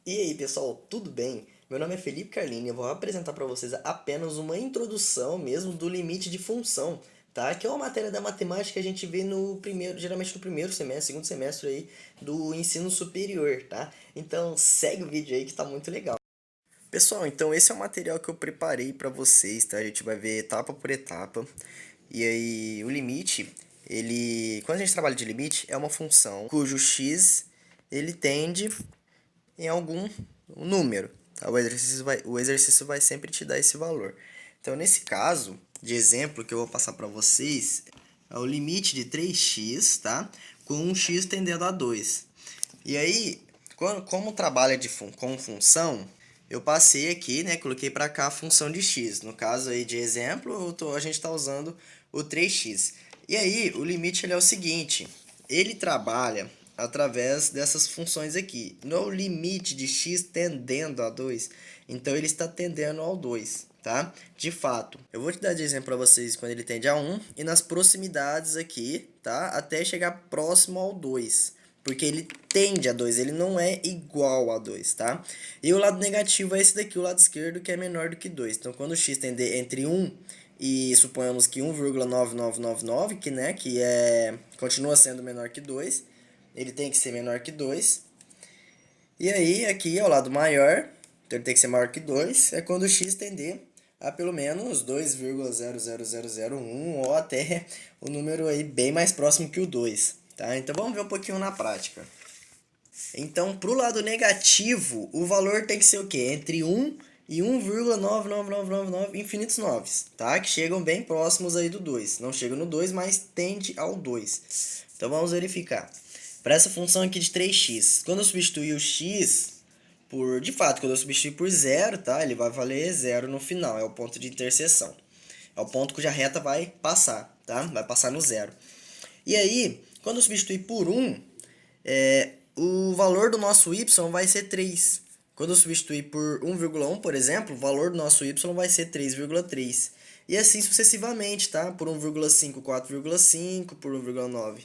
E aí, pessoal, tudo bem? Meu nome é Felipe Carlini e eu vou apresentar para vocês apenas uma introdução mesmo do limite de função, tá? Que é uma matéria da matemática que a gente vê no primeiro, geralmente no primeiro semestre, segundo semestre aí do ensino superior, tá? Então, segue o vídeo aí que tá muito legal. Pessoal, então esse é o material que eu preparei para vocês, tá? A gente vai ver etapa por etapa. E aí, o limite, quando a gente trabalha de limite, é uma função cujo x ele tende em algum número. Tá? O exercício vai sempre te dar esse valor. Então, nesse caso de exemplo que eu vou passar para vocês, é o limite de 3x, tá? Com um x tendendo a 2. E aí, como trabalha com função, eu passei aqui, né? Coloquei para cá a função de x. No caso aí de exemplo, a gente está usando o 3x. E aí, o limite ele é o seguinte: ele trabalha através dessas funções aqui. No limite de x tendendo a 2, então ele está tendendo ao 2, tá? De fato, eu vou te dar de exemplo para vocês quando ele tende a 1 e nas proximidades aqui, tá? Até chegar próximo ao 2. Porque ele tende a 2, ele não é igual a 2, tá? E o lado negativo é esse daqui, o lado esquerdo, que é menor do que 2. Então, quando o x tender entre 1 e suponhamos que 1,9999, continua sendo menor que 2, ele tem que ser menor que 2. E aí, aqui é o lado maior, então ele tem que ser maior que 2, é quando o x tender a pelo menos 2,00001 ou até o número aí bem mais próximo que o 2, tá? Então vamos ver um pouquinho na prática. Então, para o lado negativo, o valor tem que ser o quê? Entre 1 e 1,99999 infinitos noves, tá? Que chegam bem próximos aí do 2. Não chega no 2, mas tende ao 2. Então vamos verificar. Para essa função aqui de 3x, quando eu substituir o x por, de fato, quando eu substituir por zero, tá? Ele vai valer zero no final, é o ponto de interseção. É o ponto cuja reta vai passar, tá? Vai passar no zero. E aí, quando eu substituir por 1, o valor do nosso y vai ser 3. Quando eu substituir por 1,1, por exemplo, o valor do nosso y vai ser 3,3. E assim sucessivamente, tá? Por 1,5, 4,5, por 1,9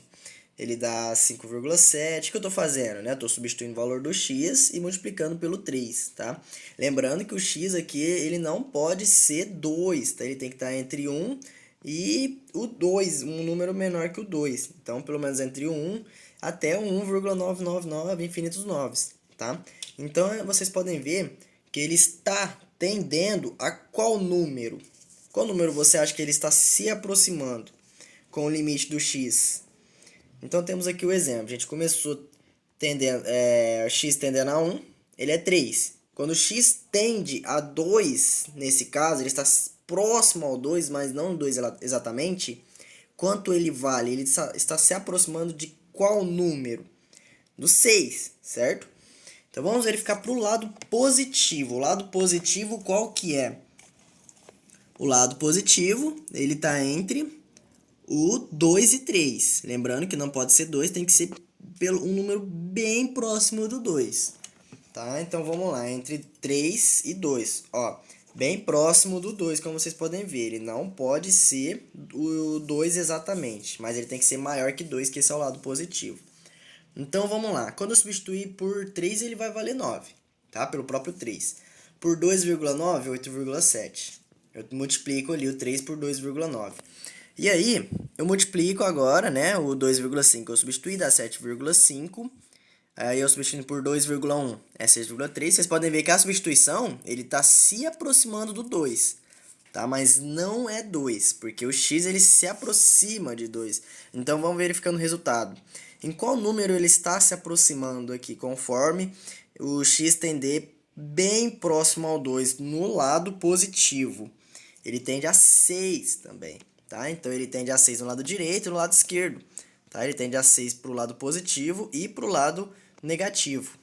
ele dá 5,7. O que eu estou fazendo? Né? Estou substituindo o valor do x e multiplicando pelo 3, tá? Lembrando que o x aqui ele não pode ser 2, tá? Ele tem que estar entre 1 e o 2, um número menor que o 2. Então, pelo menos entre o 1 até o 1,999 infinitos noves, tá? Então, vocês podem ver que ele está tendendo a qual número? Qual número você acha que ele está se aproximando com o limite do x? Então temos aqui o exemplo. A gente começou x tendendo a 1, ele é 3. Quando x tende a 2, nesse caso, ele está próximo ao 2, mas não 2 exatamente. Quanto ele vale? Ele está se aproximando de qual número? Do 6, certo? Então vamos verificar para o lado positivo. O lado positivo qual que é? O lado positivo, ele está entre o 2 e 3. Lembrando que não pode ser 2, tem que ser um número bem próximo do 2. Tá? Então vamos lá, entre 3 e 2. Ó, bem próximo do 2, como vocês podem ver. Ele não pode ser o 2 exatamente, mas ele tem que ser maior que 2, que esse é o lado positivo. Então vamos lá, quando eu substituir por 3, ele vai valer 9, tá? Pelo próprio 3. Por 2,9, 8,7. Eu multiplico ali o 3 por 2,9. E aí, eu multiplico agora, né, o 2,5 eu substituí, dá 7,5. Aí eu substituindo por 2,1 é 6,3. Vocês podem ver que a substituição, ele está se aproximando do 2, tá? Mas não é 2, porque o x ele se aproxima de 2. Então vamos verificando o resultado. Em qual número ele está se aproximando aqui, conforme o x tender bem próximo ao 2, no lado positivo. Ele tende a 6 também. Tá? Então ele tende a 6 no lado direito e no lado esquerdo. Tá? Ele tende a 6 para o lado positivo e para o lado negativo.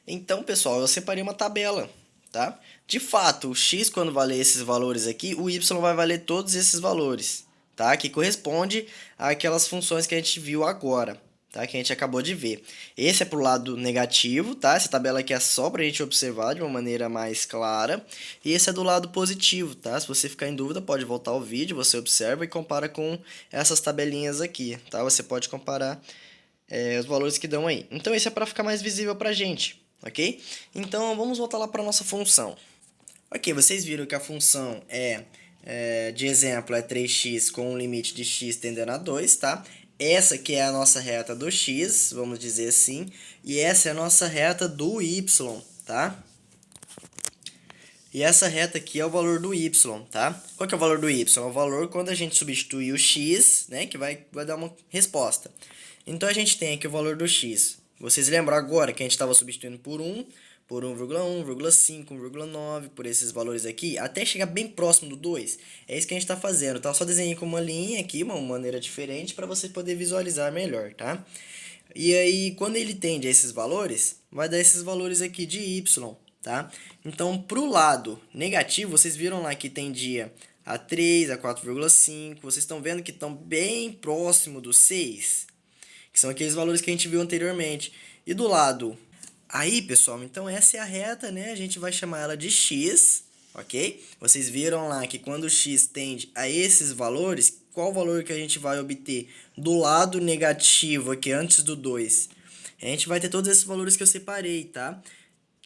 Então, pessoal, eu separei uma tabela. Tá? De fato, o x, quando valer esses valores aqui, o y vai valer todos esses valores. Tá? Que corresponde àquelas funções que a gente viu agora. Tá? Que a gente acabou de ver. Esse é para o lado negativo, tá? Essa tabela aqui é só para a gente observar de uma maneira mais clara. E esse é do lado positivo, tá? Se você ficar em dúvida, pode voltar ao vídeo, você observa e compara com essas tabelinhas aqui, tá? Você pode comparar os valores que dão aí. Então, esse é para ficar mais visível para a gente, ok? Então, vamos voltar lá para nossa função. Ok, vocês viram que a função de exemplo, é 3x com um limite de x tendendo a 2, tá? Essa que é a nossa reta do x, vamos dizer assim, e essa é a nossa reta do y, tá? E essa reta aqui é o valor do y, tá? Qual que é o valor do y? É o valor quando a gente substitui o x, né, que vai dar uma resposta. Então, a gente tem aqui o valor do x. Vocês lembram agora que a gente estava substituindo por 1, por 1,1, 1,5, 1,9, por esses valores aqui, até chegar bem próximo do 2. É isso que a gente está fazendo, tá? Eu só desenhei com uma linha aqui, uma maneira diferente, para você poder visualizar melhor, tá? E aí, quando ele tende a esses valores, vai dar esses valores aqui de y, tá? Então, para o lado negativo, vocês viram lá que tendia a 3, a 4,5. Vocês estão vendo que estão bem próximo do 6, que são aqueles valores que a gente viu anteriormente. E do lado aí, pessoal, então essa é a reta, né? A gente vai chamar ela de x, ok? Vocês viram lá que quando o x tende a esses valores, qual valor que a gente vai obter do lado negativo aqui antes do 2? A gente vai ter todos esses valores que eu separei, tá?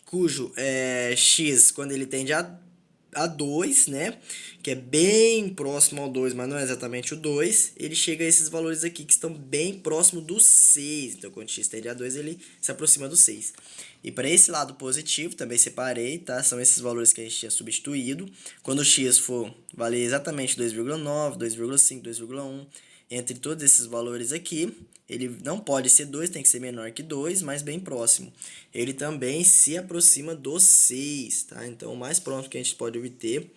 Cujo x, quando ele tende a 2, né? Que é bem próximo ao 2, mas não é exatamente o 2. Ele chega a esses valores aqui que estão bem próximo do 6. Então, quando x tende a 2, ele se aproxima do 6. E para esse lado positivo, também separei, tá? São esses valores que a gente tinha substituído. Quando o x for valer exatamente 2,9, 2,5, 2,1, entre todos esses valores aqui, ele não pode ser 2, tem que ser menor que 2, mas bem próximo. Ele também se aproxima do 6, tá? Então, o mais próximo que a gente pode obter,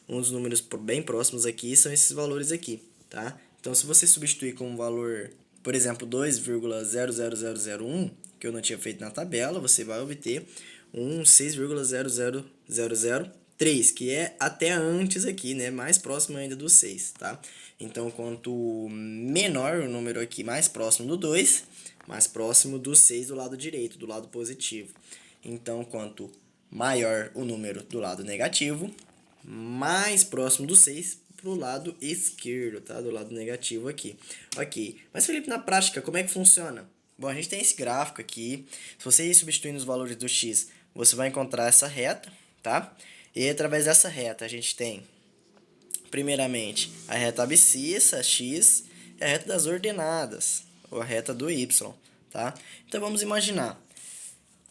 uns números bem próximos aqui, são esses valores aqui, tá? Então, se você substituir com um valor, por exemplo, 2,00001, que eu não tinha feito na tabela, você vai obter um 6,00003, que é até antes aqui, né? Mais próximo ainda do 6, tá? Então, quanto menor o número aqui, mais próximo do 2, mais próximo do 6 do lado direito, do lado positivo. Então, quanto maior o número do lado negativo, mais próximo do 6 para o lado esquerdo, tá? Do lado negativo aqui. Ok. Mas, Felipe, na prática, como é que funciona? Bom, a gente tem esse gráfico aqui. Se você ir substituindo os valores do x, você vai encontrar essa reta, tá? E através dessa reta, a gente tem, primeiramente, a reta abscissa, x, e a reta das ordenadas, ou a reta do y, tá? Então, vamos imaginar.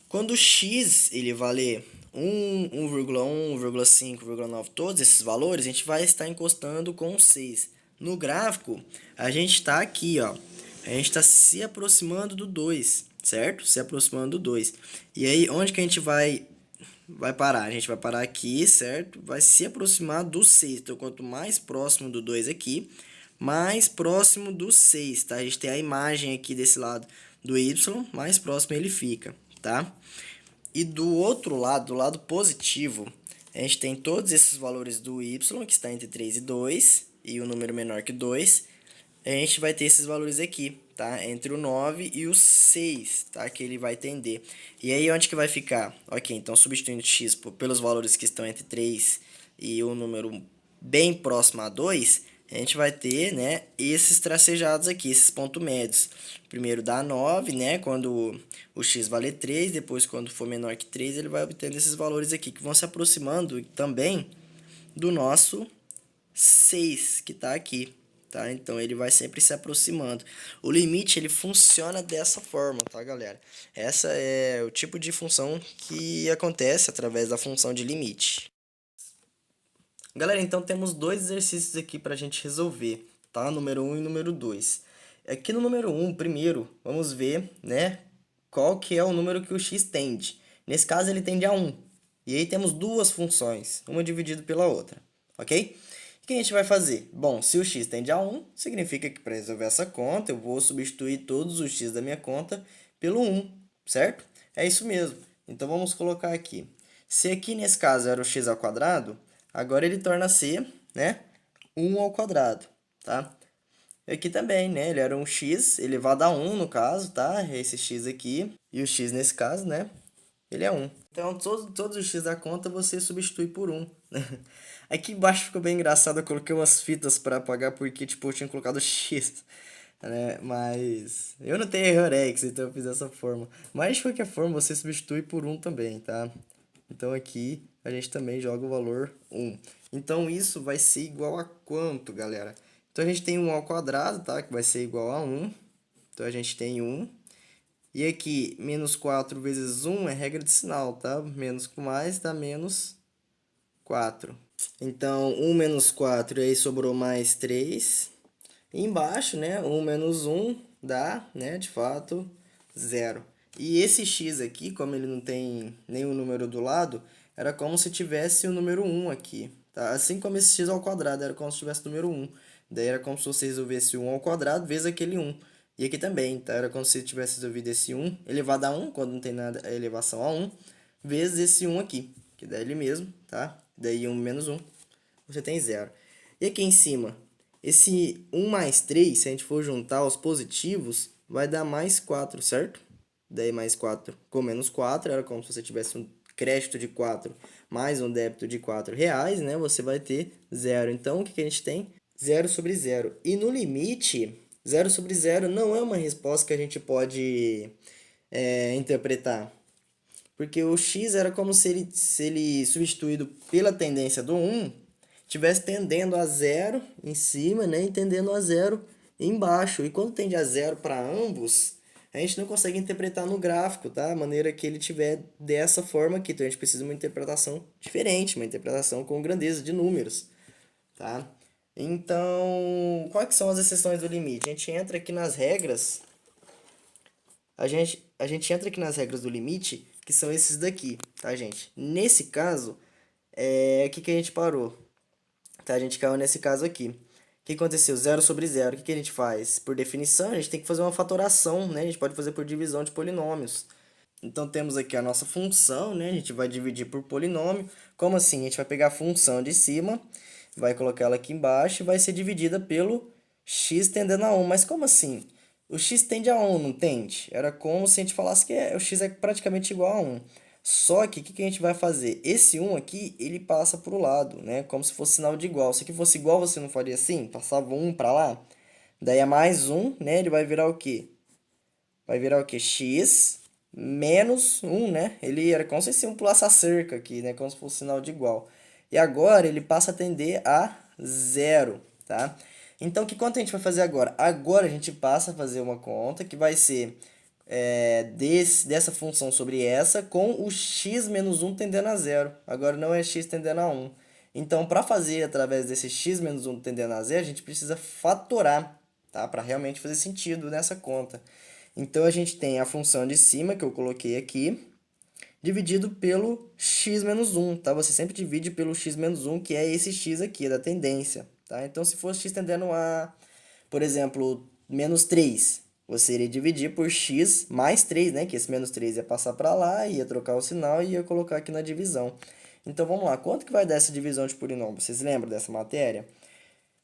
Quando o x ele valer 1, 1,1, 1,5, 1,9, todos esses valores, a gente vai estar encostando com o 6. No gráfico, a gente está aqui, ó. A gente está se aproximando do 2, certo? Se aproximando do 2. E aí, onde que a gente vai parar? A gente vai parar aqui, certo? Vai se aproximar do 6. Então, quanto mais próximo do 2 aqui, mais próximo do 6, tá? A gente tem a imagem aqui desse lado do y, mais próximo ele fica, tá? E do outro lado, do lado positivo, a gente tem todos esses valores do y, que está entre 3 e 2, e o número menor que 2. A gente vai ter esses valores aqui, tá? Entre o 9 e o 6, tá? Que ele vai tender. E aí, onde que vai ficar? Ok, então, substituindo x pelos valores que estão entre 3 e o número bem próximo a 2, a gente vai ter, né, esses tracejados aqui, esses pontos médios. Primeiro dá 9, né, quando o x vale 3, depois quando for menor que 3, ele vai obtendo esses valores aqui, que vão se aproximando também do nosso 6, que está aqui, tá? Então, ele vai sempre se aproximando. O limite, ele funciona dessa forma, tá, galera? Essa é o tipo de função que acontece através da função de limite. Galera, então temos dois exercícios aqui para a gente resolver, tá? Número 1 e número 2. Aqui no número 1, primeiro, vamos ver, né, qual que é o número que o x tende. Nesse caso, ele tende a 1. E aí temos duas funções, uma dividida pela outra, ok? O que a gente vai fazer? Bom, se o x tende a 1, significa que para resolver essa conta, eu vou substituir todos os x da minha conta pelo 1, certo? É isso mesmo. Então, vamos colocar aqui. Se aqui, nesse caso, era o x ao quadrado, agora ele torna a ser, né, 1 ao quadrado, tá? Aqui também, né, ele era um x elevado a 1 no caso, tá? Esse x aqui, e o x nesse caso, né, ele é 1. Então, todos os x da conta você substitui por 1. Aqui embaixo ficou bem engraçado, eu coloquei umas fitas para apagar porque, tipo, eu tinha colocado x. né? Mas eu não tenho Eurex, então eu fiz dessa forma. Mas de qualquer forma, você substitui por um também, tá? Então aqui a gente também joga o valor um. Então isso vai ser igual a quanto, galera? Então a gente tem 1 ao quadrado, tá? Que vai ser igual a um. Então a gente tem um. E aqui, menos 4 vezes um é regra de sinal, tá? Menos com mais dá menos 4. Então, 1 menos 4, e aí sobrou mais 3. E embaixo, né, 1 menos um dá, né, de fato, zero. E esse x aqui, como ele não tem nenhum número do lado, era como se tivesse o número um aqui, tá? Assim como esse x ao quadrado era como se tivesse o número um. Daí era como se você resolvesse um ao quadrado vezes aquele um. E aqui também, tá? Era como se tivesse resolvido esse um elevado a um quando não tem nada, a elevação a um vezes esse um aqui, que dá ele mesmo, tá? Daí 1 menos um você tem zero. E aqui em cima, esse 1 mais 3, se a gente for juntar os positivos, vai dar mais 4, certo? Daí mais 4 com menos 4, era como se você tivesse um crédito de 4 mais um débito de 4 reais, né? Você vai ter zero. Então, o que a gente tem? Zero sobre zero. E no limite, zero sobre zero não é uma resposta que a gente pode interpretar. Porque o x era como se ele substituído pela tendência do um tivesse tendendo a zero em cima, né, e tendendo a zero embaixo. E quando tende a zero para ambos, a gente não consegue interpretar no gráfico, tá? A maneira que ele tiver dessa forma aqui. Então a gente precisa de uma interpretação diferente, uma interpretação com grandeza de números, tá? Então, quais que são as exceções do limite? A gente entra aqui nas regras, a gente entra aqui nas regras do limite, que são esses daqui, tá, gente? Nesse caso, o que a gente parou? Tá, a gente caiu nesse caso aqui. O que aconteceu? Zero sobre zero. O que a gente faz? Por definição, a gente tem que fazer uma fatoração, né? A gente pode fazer por divisão de polinômios. Então, temos aqui a nossa função, né? A gente vai dividir por polinômio. Como assim? A gente vai pegar a função de cima, vai colocar ela aqui embaixo e vai ser dividida pelo x tendendo a 1. Mas como assim? O x tende a 1, não tende? Era como se a gente falasse que o x é praticamente igual a 1. Só que o que a gente vai fazer? Esse 1 aqui, ele passa para o lado, né? Como se fosse sinal de igual. Se aqui fosse igual, você não faria assim? Passava 1 para lá? Daí é mais 1, né? Ele vai virar o quê? Vai virar o quê? X menos 1, né? Ele era como se um pulasse a cerca aqui, né? Como se fosse sinal de igual. E agora ele passa a tender a zero, tá? Então, que conta a gente vai fazer agora? Agora a gente passa a fazer uma conta que vai ser dessa função sobre essa com o x menos 1 tendendo a zero. Agora não é x tendendo a 1. Então, para fazer através desse x menos 1 tendendo a zero, a gente precisa fatorar, tá? Para realmente fazer sentido nessa conta. Então, a gente tem a função de cima, que eu coloquei aqui, dividido pelo x menos 1, tá? Você sempre divide pelo x menos 1, que é esse x aqui, da tendência, tá? Então, se fosse x tendendo a, por exemplo, menos 3, você iria dividir por x mais 3, né? Que esse menos 3 ia passar para lá, ia trocar o sinal e ia colocar aqui na divisão. Então, vamos lá. Quanto que vai dar essa divisão de polinômio? Vocês lembram dessa matéria?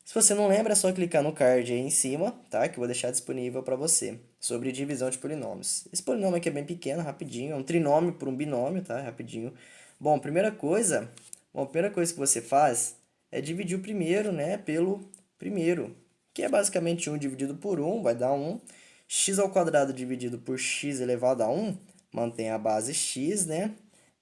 Se você não lembra, é só clicar no card aí em cima, tá? Que eu vou deixar disponível para você, sobre divisão de polinômios. Esse polinômio aqui é bem pequeno, rapidinho, é um trinômio por um binômio, tá? Rapidinho. Bom, a primeira coisa que você faz é dividir o primeiro, né, pelo primeiro, que é basicamente 1 dividido por 1, vai dar 1. X ao quadrado dividido por x elevado a 1, mantém a base x, né?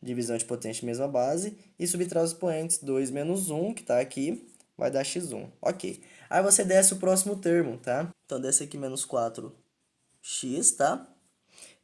Divisão de potente, mesma base. E subtrai os expoentes 2 menos 1, que está aqui, vai dar x1. Ok. Aí você desce o próximo termo, tá? Então, desce aqui menos 4x, tá?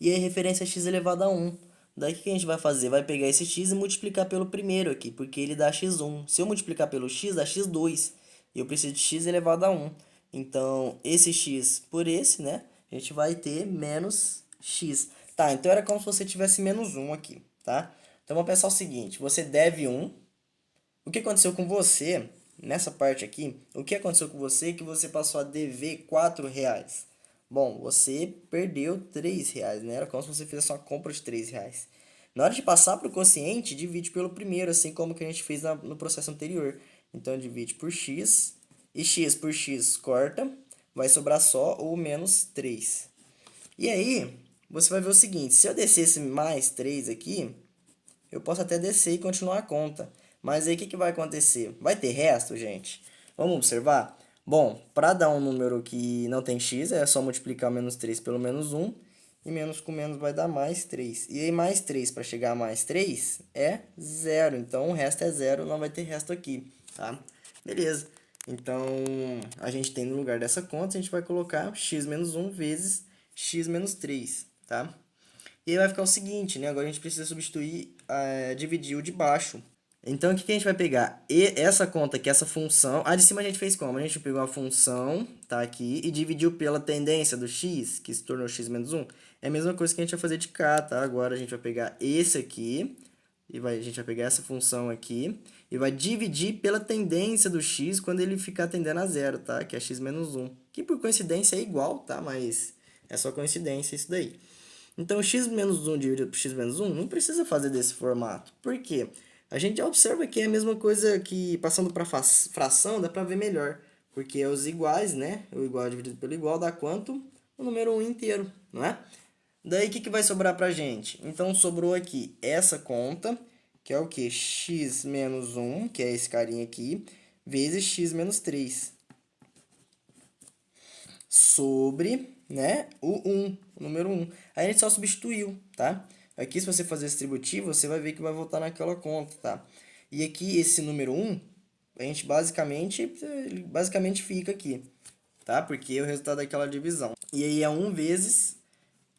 E aí, referência a x elevado a 1. Daí, o que a gente vai fazer? Vai pegar esse x e multiplicar pelo primeiro aqui, porque ele dá x1. Se eu multiplicar pelo x, dá x2. E eu preciso de x elevado a 1. Então, esse x por esse, né? A gente vai ter menos x. Tá, então era como se você tivesse menos 1 aqui, tá? Então, vamos pensar o seguinte. Você deve 1. O que aconteceu com você, nessa parte aqui, o que aconteceu com você é que você passou a dever 4 reais. Bom, você perdeu 3 reais, né? Era como se você fizesse uma compra de 3 reais. Na hora de passar para o quociente, divide pelo primeiro, assim como que a gente fez no processo anterior. Então, divide por x, e x por x corta, vai sobrar só o menos 3. E aí, você vai ver o seguinte, se eu descesse mais 3 aqui, eu posso até descer e continuar a conta. Mas aí o que vai acontecer? Vai ter resto, gente? Vamos observar? Bom, para dar um número que não tem x, é só multiplicar o menos 3 pelo menos 1. E menos com menos vai dar mais 3. E aí mais 3 para chegar a mais 3 é 0. Então o resto é 0, não vai ter resto aqui, tá? Beleza. Então a gente tem no lugar dessa conta, a gente vai colocar x menos 1 vezes x menos 3, tá? E aí vai ficar o seguinte, né? Agora a gente precisa substituir, dividir o de baixo. Então, o que que a gente vai pegar? Essa conta aqui, essa função... A de cima a gente fez como? A gente pegou a função, tá aqui, e dividiu pela tendência do x, que se tornou x menos 1. É a mesma coisa que a gente vai fazer de cá, tá? Agora a gente vai pegar esse aqui, a gente vai pegar essa função aqui, e vai dividir pela tendência do x quando ele ficar tendendo a zero, tá? Que é x menos 1. Que por coincidência é igual, tá? Mas é só coincidência isso daí. Então, x menos 1 dividido por x menos 1 não precisa fazer desse formato. Por quê? A gente já observa que é a mesma coisa que passando para fração, dá para ver melhor. Porque é os iguais, né? O igual dividido pelo igual dá quanto? O número 1 inteiro, não é? Daí, o que vai sobrar para a gente? Então, sobrou aqui essa conta, que é o quê? X menos 1, que é esse carinha aqui, vezes x menos 3. Sobre, né, o número 1. Aí a gente só substituiu, tá? Aqui, se você fazer distributivo, você vai ver que vai voltar naquela conta, tá? E aqui, esse número 1, a gente basicamente fica aqui, tá? Porque é o resultado daquela divisão. E aí é 1 vezes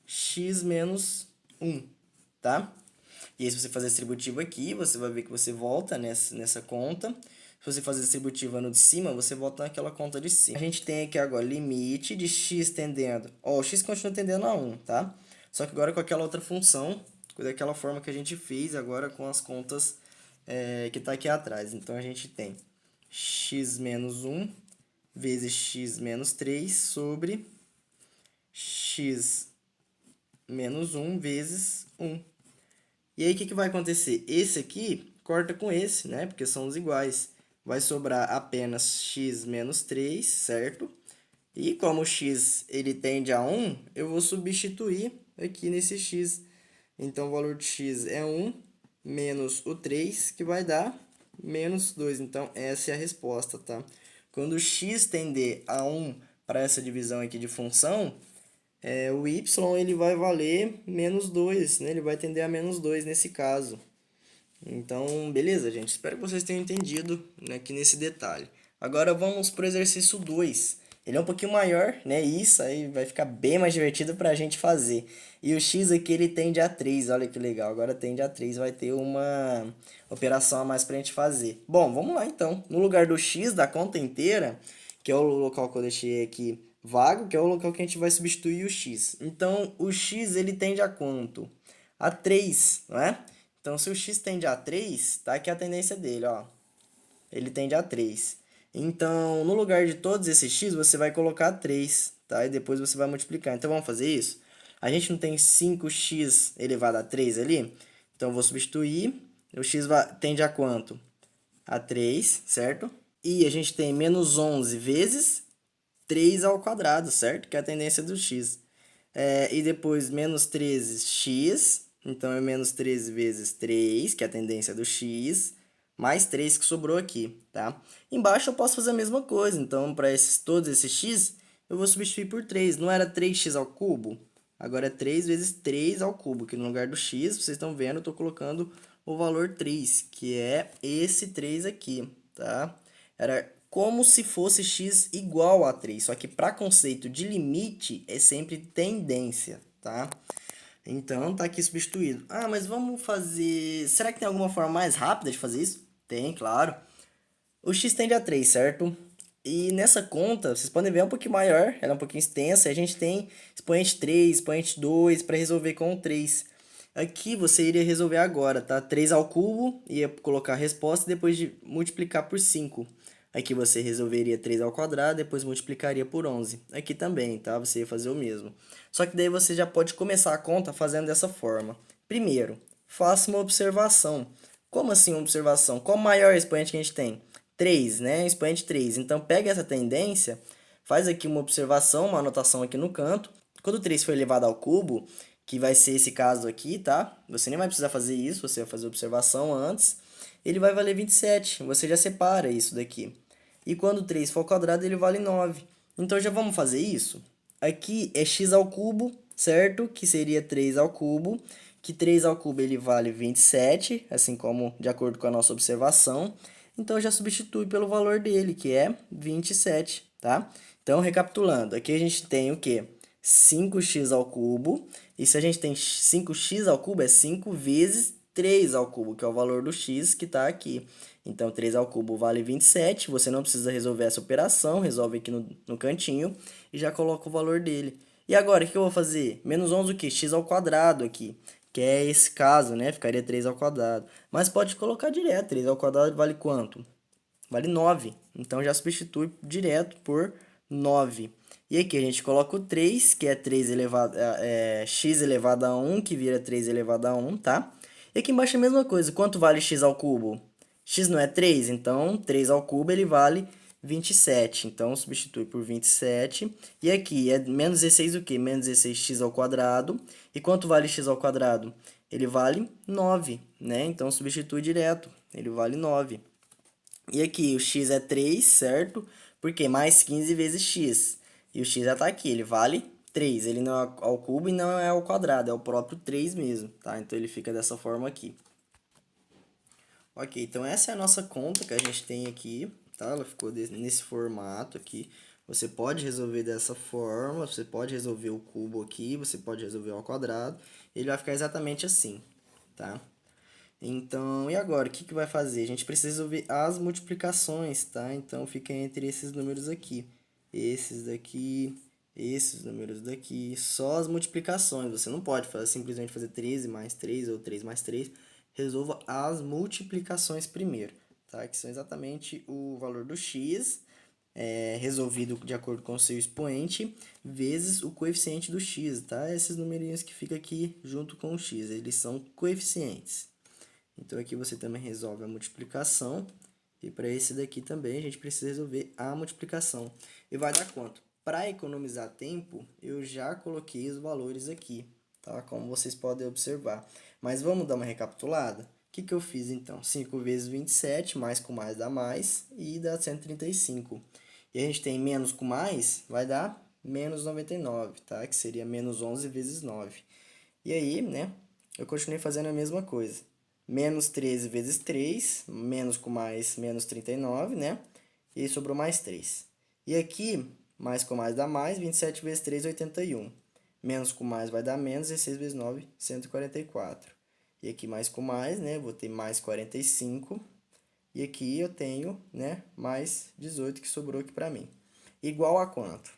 x menos 1, tá? E aí, se você fazer distributivo aqui, você vai ver que você volta nessa conta. Se você fazer distributiva no de cima, você volta naquela conta de cima. A gente tem aqui agora limite de x tendendo... Ó, o x continua tendendo a 1, tá? Só que agora com aquela outra função, daquela forma que a gente fez agora com as contas que está aqui atrás. Então, a gente tem x menos 1 vezes x menos 3 sobre x menos 1 vezes 1. E aí, o que vai acontecer? Esse aqui corta com esse, né? Porque são os iguais. Vai sobrar apenas x menos 3, certo? E como o x ele tende a 1, eu vou substituir aqui nesse x. Então, o valor de x é 1 menos o 3, que vai dar menos 2. Então, essa é a resposta, tá? Quando o x tender a 1 para essa divisão aqui de função, o y ele vai valer menos 2, né? Ele vai tender a menos 2 nesse caso. Então, beleza, gente. Espero que vocês tenham entendido, né, aqui nesse detalhe. Agora vamos para o exercício 2. Ele é um pouquinho maior, né? Isso aí vai ficar bem mais divertido para a gente fazer. E o x aqui ele tende a 3, olha que legal. Agora tende a 3, vai ter uma operação a mais para a gente fazer. Bom, vamos lá então. No lugar do x da conta inteira, que é o local que eu deixei aqui vago, que é o local que a gente vai substituir o x. Então, o x ele tende a quanto? A 3, não é? Então, se o x tende a 3, tá aqui a tendência dele, ó. Ele tende a 3. Então, no lugar de todos esses x, você vai colocar 3, tá? E depois você vai multiplicar. Então, vamos fazer isso? A gente não tem 5x elevado a 3 ali? Então, eu vou substituir. O x tende a quanto? A 3, certo? E a gente tem menos 11 vezes 3 ao quadrado, certo? Que é a tendência do x. E depois menos 13x, então é menos 13 vezes 3, que é a tendência do x, mais 3 que sobrou aqui, tá? Embaixo eu posso fazer a mesma coisa, então para todos esses x, eu vou substituir por 3. Não era 3x ao cubo? Agora é 3 vezes 3 ao cubo, que no lugar do x, vocês estão vendo, eu estou colocando o valor 3, que é esse 3 aqui, tá? Era como se fosse x igual a 3, só que para conceito de limite é sempre tendência, tá? Então, tá aqui substituído. Ah, mas vamos fazer... Será que tem alguma forma mais rápida de fazer isso? Tem, claro. O x tende a 3, certo? E nessa conta, vocês podem ver, é um pouquinho maior, ela é um pouquinho extensa, e a gente tem expoente 3, expoente 2 para resolver com o 3. Aqui você iria resolver agora, tá? 3 ao cubo, ia colocar a resposta depois de multiplicar por 5. Aqui você resolveria 3 ao quadrado, depois multiplicaria por 11. Aqui também, tá? Você ia fazer o mesmo. Só que daí você já pode começar a conta fazendo dessa forma. Primeiro, faça uma observação. Como assim uma observação? Qual o maior expoente que a gente tem? 3, né? Expoente 3. Então, pega essa tendência, faz aqui uma observação, uma anotação aqui no canto. Quando 3 for elevado ao cubo, que vai ser esse caso aqui, tá? Você nem vai precisar fazer isso, você vai fazer a observação antes. Ele vai valer 27, você já separa isso daqui. E quando 3 for ao quadrado, ele vale 9. Então, já vamos fazer isso? Aqui é x ao cubo, certo? Que seria 3 ao cubo. Que 3 ao cubo ele vale 27, assim como de acordo com a nossa observação. Então, já substitui pelo valor dele, que é 27, tá? Então, recapitulando, aqui a gente tem o quê? 5x ao cubo. E se a gente tem 5x ao cubo, é 5 vezes 3 ao cubo, que é o valor do x que está aqui. Então, 3 ao cubo vale 27. Você não precisa resolver essa operação, resolve aqui no cantinho e já coloca o valor dele. E agora, o que eu vou fazer? Menos 11 o quê? X ao quadrado aqui, que é esse caso, né? Ficaria 3 ao quadrado. Mas pode colocar direto. 3 ao quadrado vale quanto? Vale 9. Então, já substitui direto por 9. E aqui a gente coloca o 3, que é 3 elevado, x elevado a 1, que vira 3 elevado a 1, tá? E aqui embaixo é a mesma coisa. Quanto vale x ao cubo? X não é 3, então 3 ao cubo ele vale 27. Então, substitui por 27. E aqui é menos 16 o quê? Menos 16x ao quadrado. E quanto vale x ao quadrado? Ele vale 9, né? Então, substitui direto. Ele vale 9. E aqui o x é 3, certo? Porque mais 15 vezes x. E o x já está aqui, ele vale 3. Ele não é ao cubo e não é ao quadrado, é o próprio 3 mesmo, tá? Então ele fica dessa forma aqui. Ok, então essa é a nossa conta que a gente tem aqui, tá? Ela ficou nesse formato aqui. Você pode resolver dessa forma, você pode resolver o cubo aqui, você pode resolver ao quadrado. Ele vai ficar exatamente assim, tá? Então, e agora, o que vai fazer? A gente precisa resolver as multiplicações, tá? Então, fica entre esses números aqui. Esses daqui, esses números daqui. Só as multiplicações. Você não pode simplesmente fazer 13 mais 3 ou 3 mais 3. Resolva as multiplicações primeiro, tá? Que são exatamente o valor do x, resolvido de acordo com o seu expoente, vezes o coeficiente do x, tá? Esses numerinhos que ficam aqui junto com o x, eles são coeficientes. Então, aqui você também resolve a multiplicação. E para esse daqui também, a gente precisa resolver a multiplicação. E vai dar quanto? Para economizar tempo, eu já coloquei os valores aqui, tá? Como vocês podem observar. Mas vamos dar uma recapitulada? O que eu fiz, então? 5 vezes 27, mais com mais dá mais, e dá 135. E a gente tem menos com mais, vai dar menos 99, tá? Que seria menos 11 vezes 9. E aí, né, eu continuei fazendo a mesma coisa. Menos 13 vezes 3, menos com mais, menos 39, né? E aí sobrou mais 3. E aqui, mais com mais dá mais, 27 vezes 3, 81. Menos com mais vai dar menos, 16 vezes 9, 144. E aqui mais com mais, né? Vou ter mais 45. E aqui eu tenho, né, mais 18 que sobrou aqui para mim. Igual a quanto?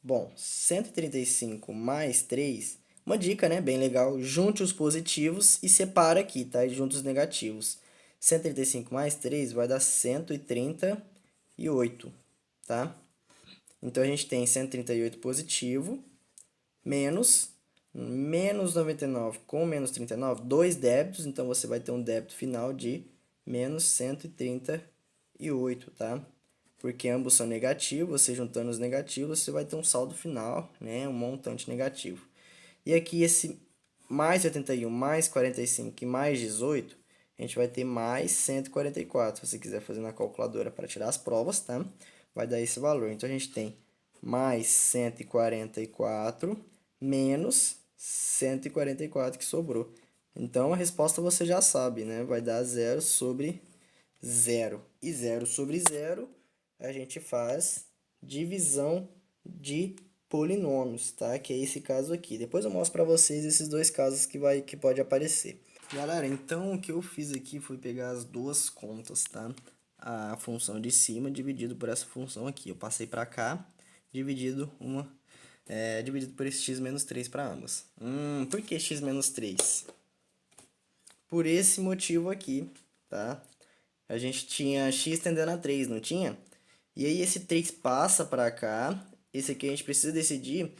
Bom, 135 mais 3... Uma dica, né? Bem legal. Junte os positivos e separa aqui, tá? E junte os negativos. 135 mais 3 vai dar 138, tá? Então, a gente tem 138 positivo, menos 99 com menos 39, dois débitos. Então, você vai ter um débito final de menos 138, tá? Porque ambos são negativos, você juntando os negativos, você vai ter um saldo final, né? Um montante negativo. E aqui esse mais 81, mais 45 e mais 18, a gente vai ter mais 144. Se você quiser fazer na calculadora para tirar as provas, tá? Vai dar esse valor. Então, a gente tem mais 144 menos 144 que sobrou. Então, a resposta você já sabe, né? Vai dar 0 sobre 0. E 0 sobre 0, a gente faz divisão de polinômios, tá? Que é esse caso aqui. Depois eu mostro para vocês esses dois casos que pode aparecer. Galera, então o que eu fiz aqui foi pegar as duas contas, tá? A função de cima dividido por essa função aqui. Eu passei para cá, dividido por esse x menos 3 para ambas. Por que x menos 3? Por esse motivo aqui, tá? A gente tinha x tendendo a 3, não tinha? E aí esse 3 passa para cá. Esse aqui a gente precisa decidir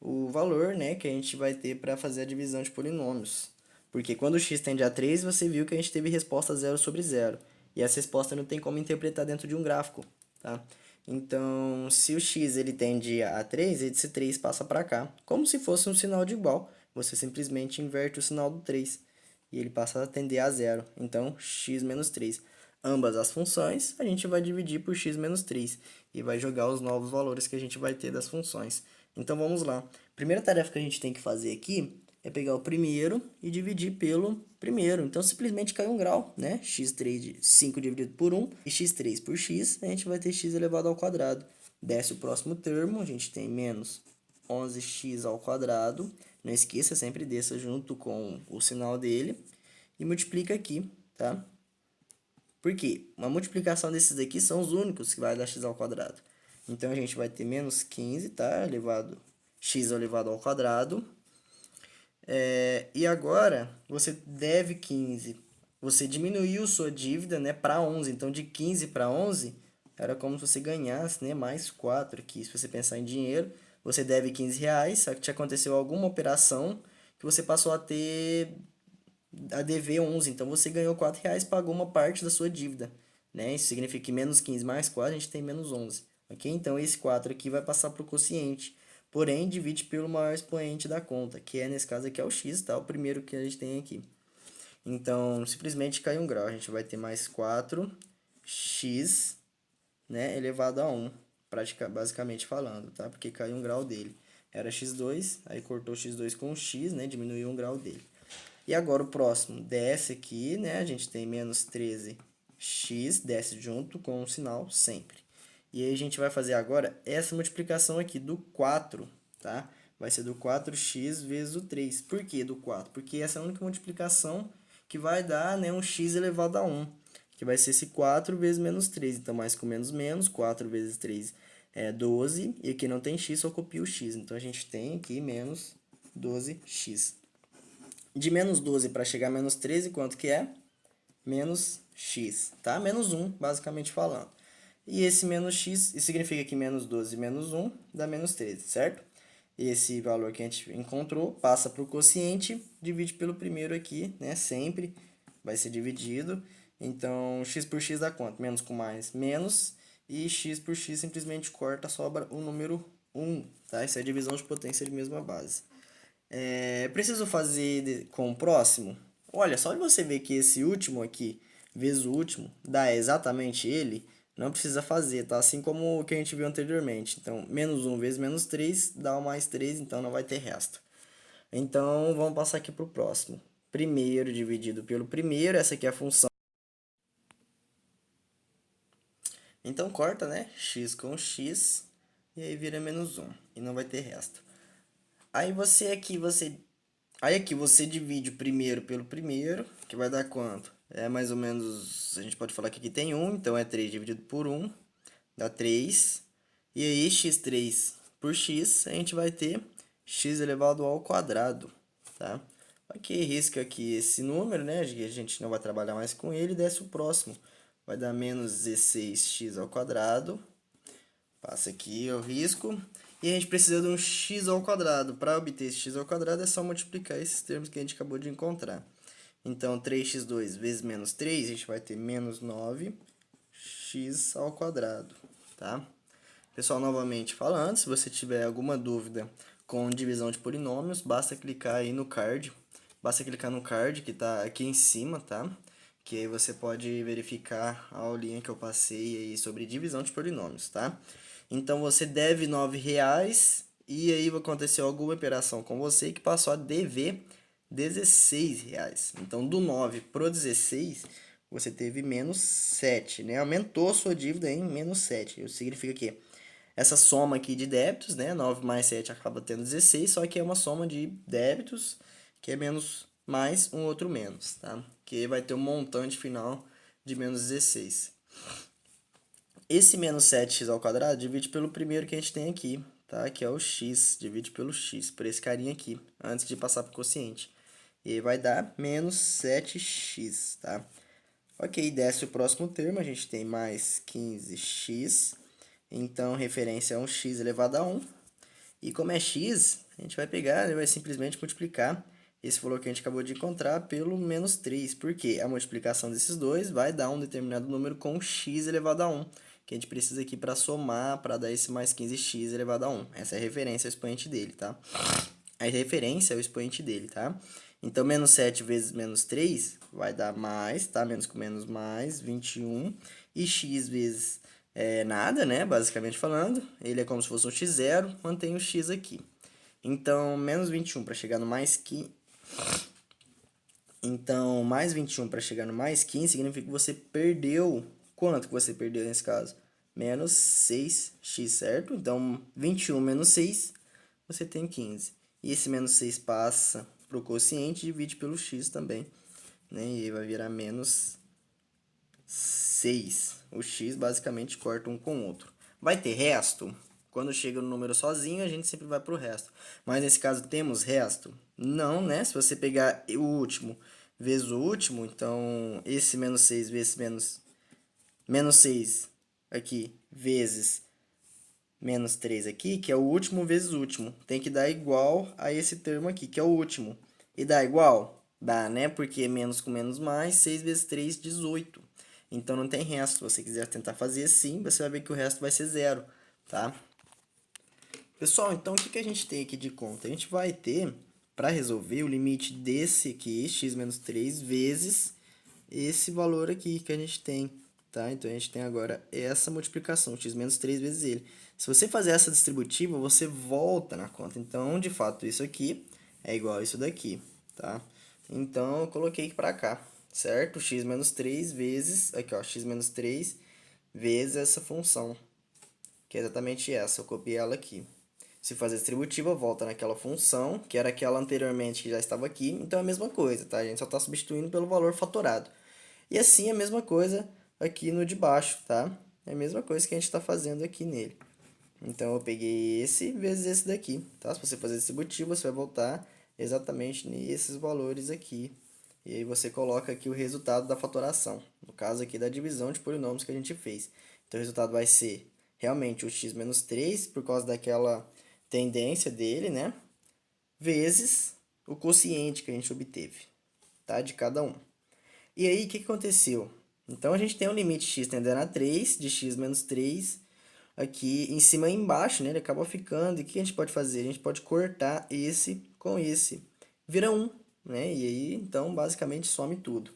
o valor, né, que a gente vai ter para fazer a divisão de polinômios. Porque quando o x tende a 3, você viu que a gente teve resposta 0 sobre 0. E essa resposta não tem como interpretar dentro de um gráfico, tá? Então, se o x ele tende a 3, esse 3 passa para cá, como se fosse um sinal de igual. Você simplesmente inverte o sinal do 3 e ele passa a tender a 0. Então, x menos 3. ambas as funções, a gente vai dividir por x menos 3 e vai jogar os novos valores que a gente vai ter das funções. Então vamos lá. Primeira tarefa que a gente tem que fazer aqui é pegar o primeiro e dividir pelo primeiro. Então simplesmente cai um grau, né? x3 de 5 dividido por 1 e x3 por x, a gente vai ter x elevado ao quadrado. Desce o próximo termo, a gente tem menos 11x ao quadrado. Não esqueça, sempre desça junto com o sinal dele. E multiplica aqui, tá? Por quê? Uma multiplicação desses daqui são os únicos que vai dar x ao quadrado. Então, a gente vai ter menos 15, tá? X elevado ao quadrado. E agora, você deve 15. Você diminuiu sua dívida, né, para 11. Então, de 15 para 11, era como se você ganhasse, né, mais 4 aqui. Se você pensar em dinheiro, você deve 15 reais, só que te aconteceu alguma operação que você passou a dever 11. Então, você ganhou 4 reais, pagou uma parte da sua dívida, né? Isso significa que menos 15 mais 4, a gente tem menos 11, ok? Então, esse 4 aqui vai passar para o quociente. Porém, divide pelo maior expoente da conta, que é, nesse caso aqui, é o x, tá? O primeiro que a gente tem aqui. Então, simplesmente cai um grau. A gente vai ter mais 4x, né, elevado a 1, basicamente falando, tá? Porque caiu um grau dele. Era x2, aí cortou x2 com x, né? Diminuiu um grau dele. E agora o próximo desce aqui, né? A gente tem menos 13x, desce junto com o sinal sempre. E aí a gente vai fazer agora essa multiplicação aqui do 4, tá? Vai ser do 4x vezes o 3. Por que do 4? Porque essa é a única multiplicação que vai dar, né, um x elevado a 1, que vai ser esse 4 vezes menos 3. Então, mais com menos menos, 4 vezes 3 é 12, e aqui não tem x, só copia o x. Então, a gente tem aqui menos 12x. De menos 12 para chegar a menos 13, quanto que é? Menos x, tá? Menos 1, basicamente falando. E esse menos x, isso significa que menos 12 menos 1 dá menos 13, certo? Esse valor que a gente encontrou passa para o quociente, divide pelo primeiro aqui, né? Sempre vai ser dividido. Então, x por x dá quanto? Menos com mais, menos. E x por x simplesmente corta, sobra o número 1, tá? Isso é divisão de potência de mesma base. Preciso fazer com o próximo? Olha, só de você ver que esse último aqui, vezes o último, dá exatamente ele, não precisa fazer, tá? Assim como o que a gente viu anteriormente. Então, menos 1 vezes menos 3 dá o mais 3, então não vai ter resto. Então, vamos passar aqui para o próximo. Primeiro dividido pelo primeiro, essa aqui é a função. Então, corta, né? X com x, e aí vira menos 1, e não vai ter resto. Aí aqui você divide o primeiro pelo primeiro, que vai dar quanto? É mais ou menos, a gente pode falar que aqui tem 1, então é 3 dividido por 1, dá 3. E aí x3 por x, a gente vai ter x elevado ao quadrado, tá? Ok, risca aqui esse número, né? A gente não vai trabalhar mais com ele, desce o próximo. Vai dar menos 16x ao quadrado. Passa aqui, eu risco. E a gente precisa de um x ao quadrado. Para obter esse x ao quadrado é só multiplicar esses termos que a gente acabou de encontrar. Então, 3x2 vezes menos 3, a gente vai ter menos 9x ao quadrado, tá? Pessoal, novamente falando, se você tiver alguma dúvida com divisão de polinômios, basta clicar aí no card. Basta clicar no card que está aqui em cima, tá? Que aí você pode verificar a aulinha que eu passei aí sobre divisão de polinômios, tá? Então, você deve R$9 e aí aconteceu alguma operação com você que passou a dever R$16. Então, do 9 pro 16, você teve menos 7, né? Aumentou a sua dívida em menos 7. Isso significa que essa soma aqui de débitos, né? 9 mais 7 acaba tendo 16, só que é uma soma de débitos que é menos mais um outro menos, tá? Que vai ter um montante final de menos 16. Esse menos 7x ao quadrado divide pelo primeiro que a gente tem aqui, tá? Que é o x, divide pelo x, por esse carinha aqui, antes de passar para o quociente. E vai dar menos 7x, tá? Ok, desce o próximo termo, a gente tem mais 15x, então referência é um x elevado a 1. E como é x, a gente vai pegar e vai simplesmente multiplicar esse valor que a gente acabou de encontrar pelo menos 3, porque a multiplicação desses dois vai dar um determinado número com x elevado a 1, que a gente precisa aqui para somar, para dar esse mais 15x elevado a 1. Essa é a referência ao expoente dele, tá? A referência é o expoente dele, tá? Então, menos 7 vezes menos 3 vai dar mais, tá? Menos com menos mais, 21. E x vezes nada, né? Basicamente falando. Ele é como se fosse um x0, mantém o x aqui. Então, menos 21 para chegar no mais 15. Então, mais 21 para chegar no mais 15 significa que você perdeu. Quanto que você perdeu nesse caso? Menos 6x, certo? Então, 21 menos 6, você tem 15. E esse menos 6 passa para o quociente e divide pelo x também. Né? E aí vai virar menos 6. O x basicamente corta um com o outro. Vai ter resto? Quando chega no número sozinho, a gente sempre vai para o resto. Mas nesse caso, temos resto? Não, né? Se você pegar o último vezes o último, então esse menos 6 vezes menos 6 aqui, vezes menos 3 aqui, que é o último vezes o último. Tem que dar igual a esse termo aqui, que é o último. E dá igual? Dá, né? Porque menos com menos mais, 6 vezes 3, 18. Então não tem resto. Se você quiser tentar fazer assim, você vai ver que o resto vai ser zero, tá? Pessoal, então o que a gente tem aqui de conta? A gente vai ter, para resolver, o limite desse aqui, x menos 3, vezes esse valor aqui que a gente tem, tá? Então, a gente tem agora essa multiplicação, x menos 3 vezes ele. Se você fazer essa distributiva, você volta na conta. Então, de fato, isso aqui é igual a isso daqui, tá? Então, eu coloquei aqui para cá, certo? X menos 3 vezes, aqui ó, x menos 3 vezes essa função, que é exatamente essa, eu copiei ela aqui. Se fazer distributiva, volta naquela função, que era aquela anteriormente que já estava aqui. Então é a mesma coisa, tá? A gente só está substituindo pelo valor fatorado. E assim a mesma coisa aqui no de baixo, tá? É a mesma coisa que a gente está fazendo aqui nele. Então eu peguei esse vezes esse daqui, tá? Se você fazer distributivo, você vai voltar exatamente nesses valores aqui. E aí você coloca aqui o resultado da fatoração. No caso aqui da divisão de polinômios que a gente fez. Então o resultado vai ser realmente o x menos 3, por causa daquela tendência dele, né? Vezes o quociente que a gente obteve, tá? De cada um. E aí, o que aconteceu? Então, a gente tem um limite x tendendo a 3, de x menos 3, aqui em cima e embaixo, né? Ele acaba ficando. E o que a gente pode fazer? A gente pode cortar esse com esse. Vira 1, né? E aí, então, basicamente, some tudo.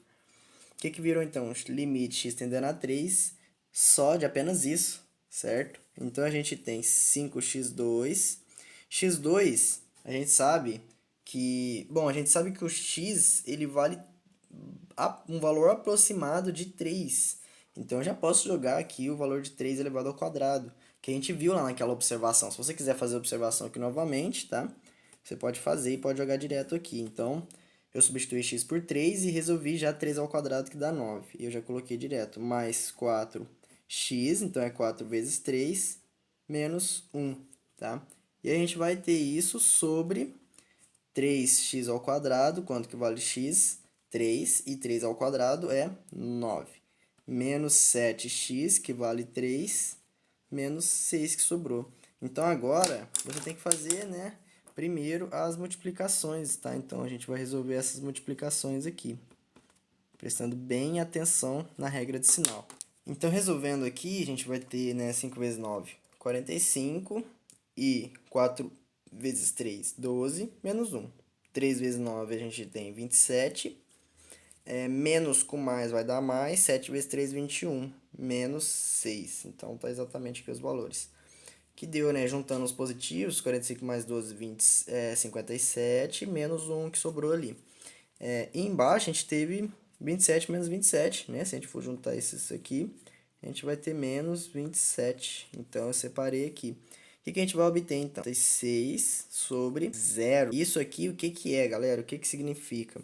O que virou, então? Limite x tendendo a 3, só de apenas isso, certo? Então, a gente tem 5x2. x2, a gente sabe que... Bom, a gente sabe que o x, ele vale um valor aproximado de 3. Então, eu já posso jogar aqui o valor de 3 elevado ao quadrado, que a gente viu lá naquela observação. Se você quiser fazer a observação aqui novamente, tá? Você pode fazer e pode jogar direto aqui. Então, eu substituí x por 3 e resolvi já 3 ao quadrado, que dá 9. E eu já coloquei direto. Mais 4x, então é 4 vezes 3, menos 1, tá? E a gente vai ter isso sobre 3x ao quadrado, quanto que vale x? 3, e 3 ao quadrado é 9. Menos 7x, que vale 3, menos 6 que sobrou. Então, agora, você tem que fazer, né, primeiro as multiplicações, tá? Então, a gente vai resolver essas multiplicações aqui, prestando bem atenção na regra de sinal. Então, resolvendo aqui, a gente vai ter, né, 5 vezes 9, 45, e 4 vezes 3, 12, menos 1. 3 vezes 9 a gente tem 27, menos com mais vai dar mais, 7 vezes 3, 21, menos 6. Então, tá exatamente aqui os valores. Que deu, né, juntando os positivos, 45 mais 12, 20, 57, menos 1 que sobrou ali. E embaixo a gente teve 27 menos 27, né? Se a gente for juntar esses aqui, a gente vai ter menos 27. Então, eu separei aqui. O que a gente vai obter, então? 6 sobre 0. Isso aqui, o que é, galera? O que significa?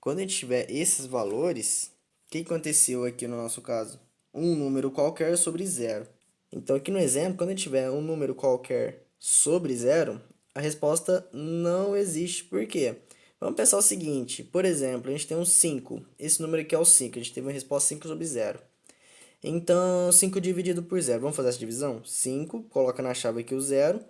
Quando a gente tiver esses valores, o que aconteceu aqui no nosso caso? Um número qualquer sobre 0. Então, aqui no exemplo, quando a gente tiver um número qualquer sobre 0, a resposta não existe. Por quê? Vamos pensar o seguinte, por exemplo, a gente tem um 5. Esse número aqui é o 5, a gente teve uma resposta 5 sobre 0. Então, 5 dividido por 0. Vamos fazer essa divisão? 5, coloca na chave aqui o 0.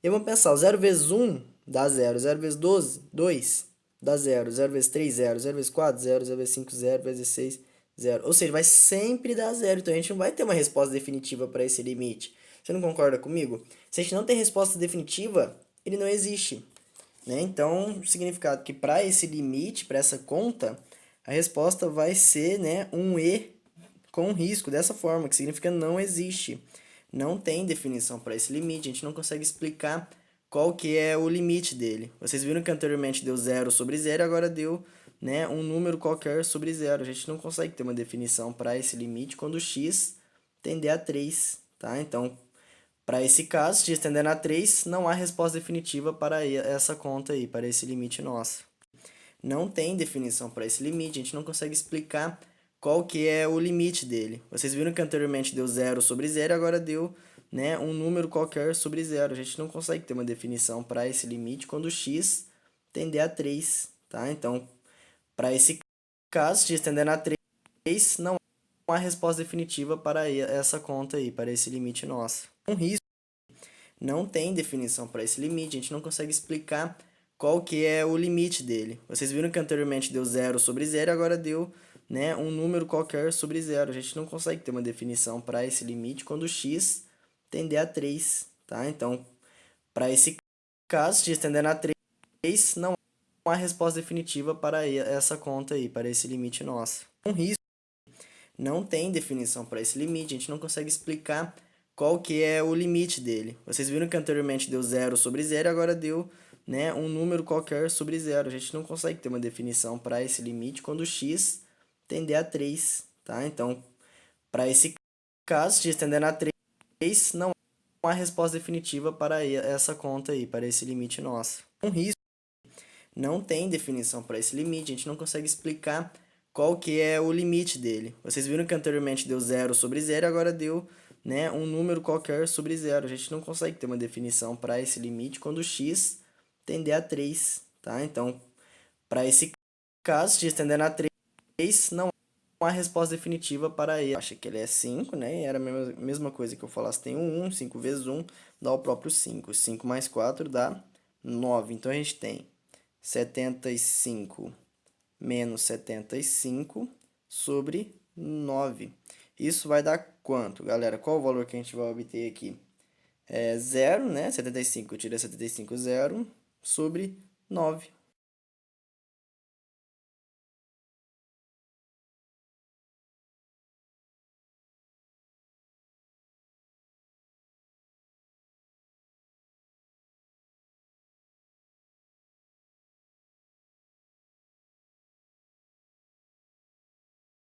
E vamos pensar, o 0 vezes 1 dá 0. 0 vezes 12, 2 dá 0. 0 vezes 3, 0. 0 vezes 4, 0. 0 vezes 5, 0. 0 vezes 6, 0. Ou seja, vai sempre dar 0. Então, a gente não vai ter uma resposta definitiva para esse limite. Você não concorda comigo? Se a gente não tem resposta definitiva, ele não existe. Né? Então, o significado que para esse limite, para essa conta, A resposta vai ser, né, um E com risco, dessa forma, que significa não existe. Não tem definição para esse limite, a gente não consegue explicar qual que é o limite dele. Vocês viram que anteriormente deu 0 sobre 0, agora deu, né, um número qualquer sobre 0. A gente não consegue ter uma definição para esse limite quando x tender a 3, tá? Então, para esse caso, x tendendo a 3, não há resposta definitiva para essa conta aí, para esse limite nosso. Não tem definição para esse limite, a gente não consegue explicar qual que é o limite dele. Vocês viram que anteriormente deu 0 sobre 0, agora deu, né, um número qualquer sobre 0. A gente não consegue ter uma definição para esse limite quando x tender a 3, tá? Então, para esse caso, x tendendo a 3, não há resposta definitiva para essa conta aí, para esse limite nosso. Um risco. Não tem definição para esse limite, a gente não consegue explicar qual que é o limite dele. Vocês viram que anteriormente deu 0 sobre 0, agora deu, né, um número qualquer sobre 0. A gente não consegue ter uma definição para esse limite quando x tender a 3, tá? Então, para esse caso, x tendendo a 3, não há resposta definitiva para essa conta aí, para esse limite nosso. Um risco. Não tem definição para esse limite, a gente não consegue explicar qual que é o limite dele. Vocês viram que anteriormente deu 0 sobre 0, agora deu, né, um número qualquer sobre 0. A gente não consegue ter uma definição para esse limite quando x tender a 3, tá? Então, para esse caso, x tendendo a 3, não há resposta definitiva para essa conta aí, para esse limite nosso. Um risco. Não tem definição para esse limite, a gente não consegue explicar qual que é o limite dele. Vocês viram que anteriormente deu 0 sobre 0, agora deu, né, um número qualquer sobre 0. A gente não consegue ter uma definição para esse limite quando x tender a 3, tá? Então, para esse caso, x tendendo a 3, não há resposta definitiva para ele. Acha que ele é 5, né? E era a mesma coisa que eu falasse, tem um 1, 5 vezes 1 dá o próprio 5. 5 mais 4 dá 9. Então, a gente tem 75 menos 75 sobre 9. Isso vai dar quanto, galera? Qual o valor que a gente vai obter aqui? É 0, né? 75 tira 75, 0 sobre 9.